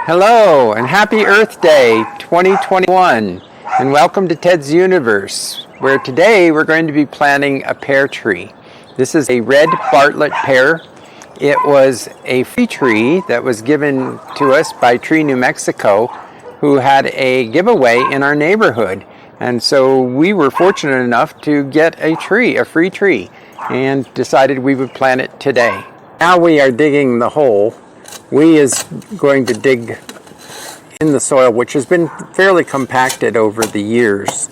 Hello and happy Earth Day 2021 and welcome to Ted's Universe, where today we're going to be planting a pear tree. This is a red Bartlett pear. It was a free tree that was given to us by Tree New Mexico, who had a giveaway in our neighborhood. And so we were fortunate enough to get a free tree, and decided we would plant it today. Now we are digging the hole. We is going to dig in the soil, which has been fairly compacted over the years.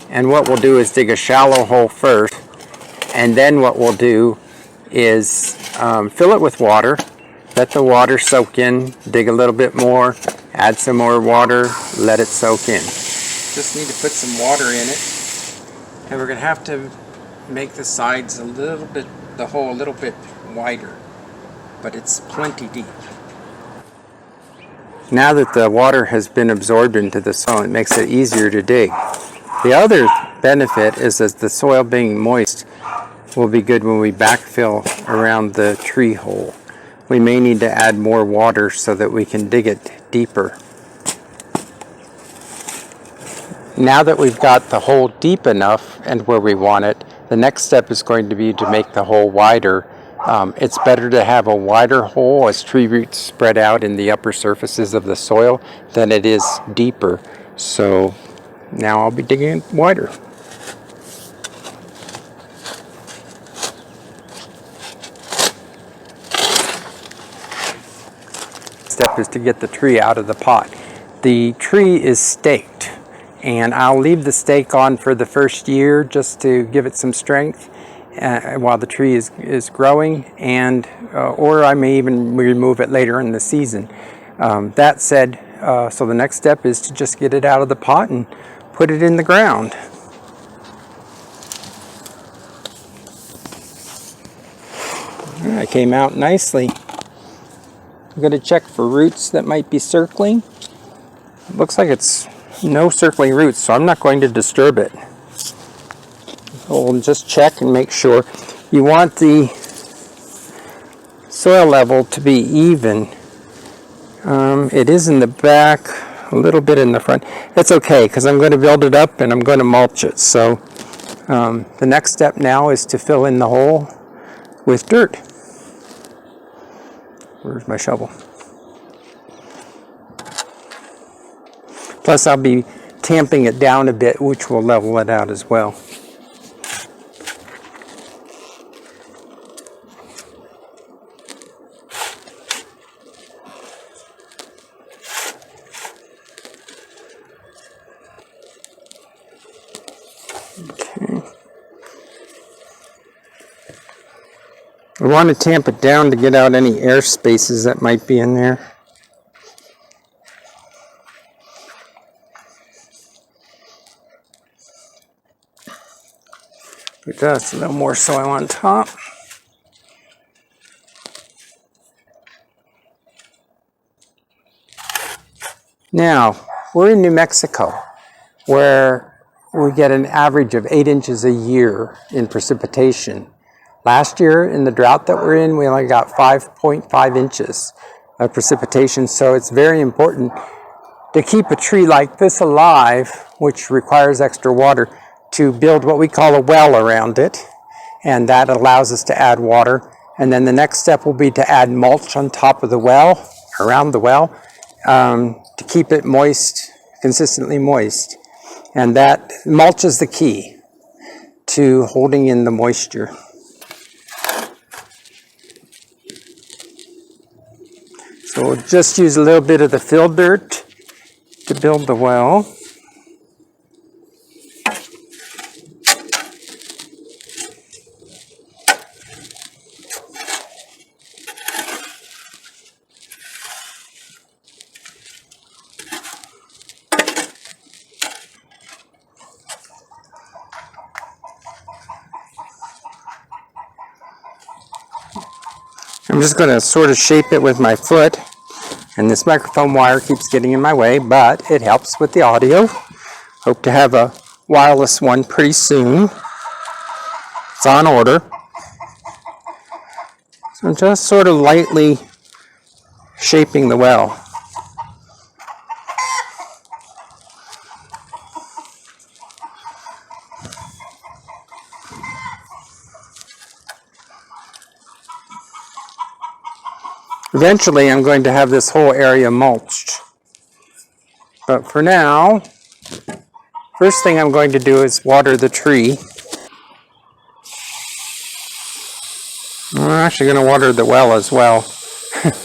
And what we'll do is dig a shallow hole first, and then what we'll do is fill it with water, let the water soak in, dig a little bit more, add some more water, let it soak in. Just need to put some water in it, and we're going to have to make the sides the hole a little bit wider, but it's plenty deep. Now that the water has been absorbed into the soil, it makes it easier to dig. The other benefit is that the soil being moist will be good when we backfill around the tree hole. We may need to add more water so that we can dig it deeper. Now that we've got the hole deep enough and where we want it, the next step is going to be to make the hole wider. It's better to have a wider hole as tree roots spread out in the upper surfaces of the soil than it is deeper. So now I'll be digging it wider. Step is to get the tree out of the pot. The tree is staked, and I'll leave the stake on for the first year just to give it some strength while the tree is growing, and or I may even remove it later in the season. That said, so the next step is to just get it out of the pot and put it in the ground. That came out nicely. I'm going to check for roots that might be circling. It looks like it's no circling roots, so I'm not going to disturb it. We'll just check and make sure. You want the soil level to be even. It is in the back, a little bit in the front. It's okay, because I'm going to build it up and I'm going to mulch it. So the next step now is to fill in the hole with dirt. Where's my shovel? Plus I'll be tamping it down a bit, which will level it out as well. Okay. We want to tamp it down to get out any air spaces that might be in there. Put just a little more soil on top. Now, we're in New Mexico, where we get an average of 8 inches a year in precipitation. Last year, in the drought that we're in, we only got 5.5 inches of precipitation, so it's very important to keep a tree like this alive, which requires extra water, to build what we call a well around it, and that allows us to add water. And then the next step will be to add mulch on top of the well, around the well, to keep it moist, consistently moist. And that mulch is the key to holding in the moisture. So we'll just use a little bit of the fill dirt to build the well. I'm just going to sort of shape it with my foot, and this microphone wire keeps getting in my way, but it helps with the audio. Hope to have a wireless one pretty soon. It's on order. So I'm just sort of lightly shaping the well. Eventually, I'm going to have this whole area mulched. But for now, first thing I'm going to do is water the tree. I'm actually going to water the well as well.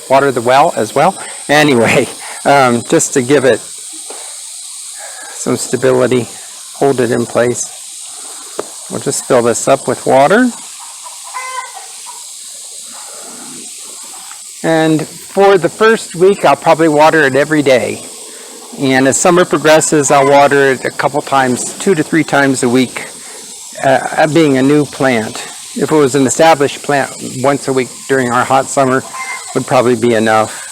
Water the well as well? Anyway, just to give it some stability, hold it in place. We'll just fill this up with water. And for the first week, I'll probably water it every day. And as summer progresses, I'll water it a couple times, 2 to 3 times a week, being a new plant. If it was an established plant, once a week during our hot summer would probably be enough.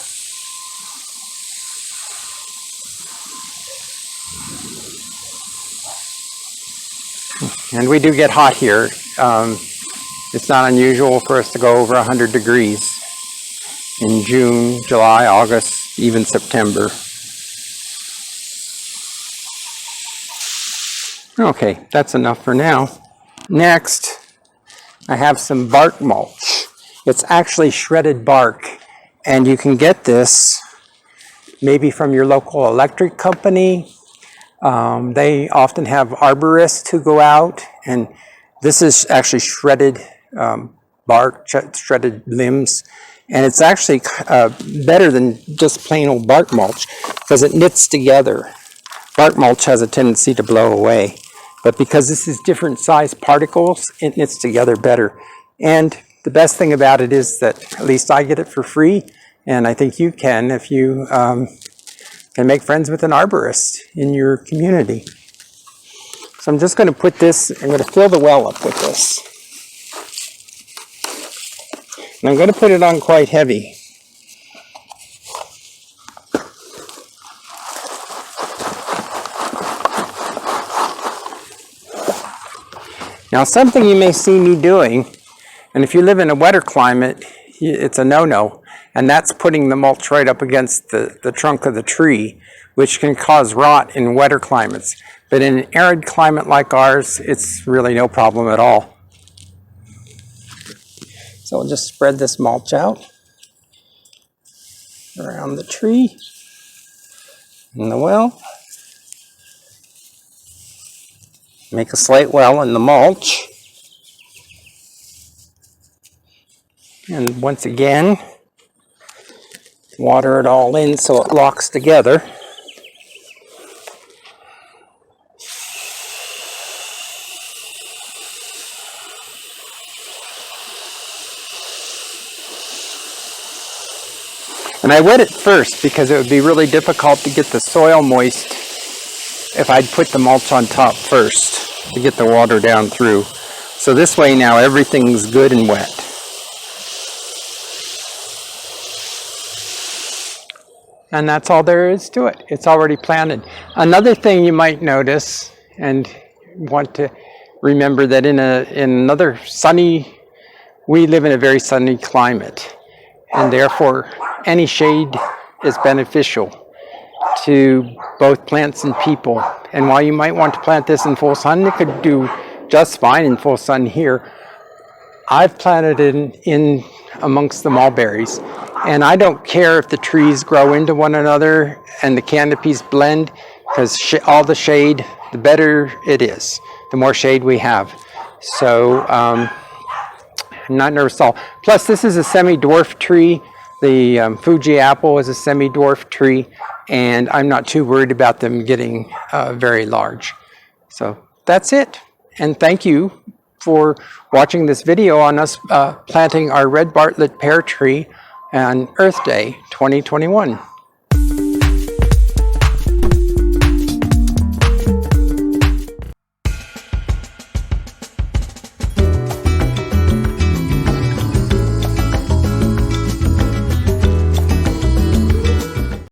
And we do get hot here. It's not unusual for us to go over 100 degrees in June, July, August, even September. Okay, that's enough for now. Next, I have some bark mulch. It's actually shredded bark, and you can get this maybe from your local electric company. They often have arborists who go out, and this is actually shredded bark, shredded limbs, and it's actually better than just plain old bark mulch because it knits together. Bark mulch has a tendency to blow away, but because this is different size particles, it knits together better. And the best thing about it is that at least I get it for free, and I think you can if you can make friends with an arborist in your community. So I'm just going to put this, I'm going to fill the well up with this. And I'm going to put it on quite heavy. Now, something you may see me doing, and if you live in a wetter climate, it's a no-no, and that's putting the mulch right up against the trunk of the tree, which can cause rot in wetter climates. But in an arid climate like ours, it's really no problem at all. So we'll just spread this mulch out around the tree and the well. Make a slate well in the mulch. And once again, water it all in so it locks together. And I wet it first because it would be really difficult to get the soil moist if I'd put the mulch on top first to get the water down through. So this way now everything's good and wet. And that's all there is to it. It's already planted. Another thing you might notice and want to remember that in another sunny, we live in a very sunny climate, and therefore any shade is beneficial to both plants and people. And while you might want to plant this in full sun, it could do just fine in full sun here. I've planted it in amongst the mulberries, and I don't care if the trees grow into one another and the canopies blend, because all the shade, the better it is, the more shade we have. So I'm not nervous at all. Plus, this is a semi-dwarf tree. The Fuji apple is a semi-dwarf tree, and I'm not too worried about them getting very large. So that's it. And thank you for watching this video on us planting our red Bartlett pear tree on Earth Day 2021.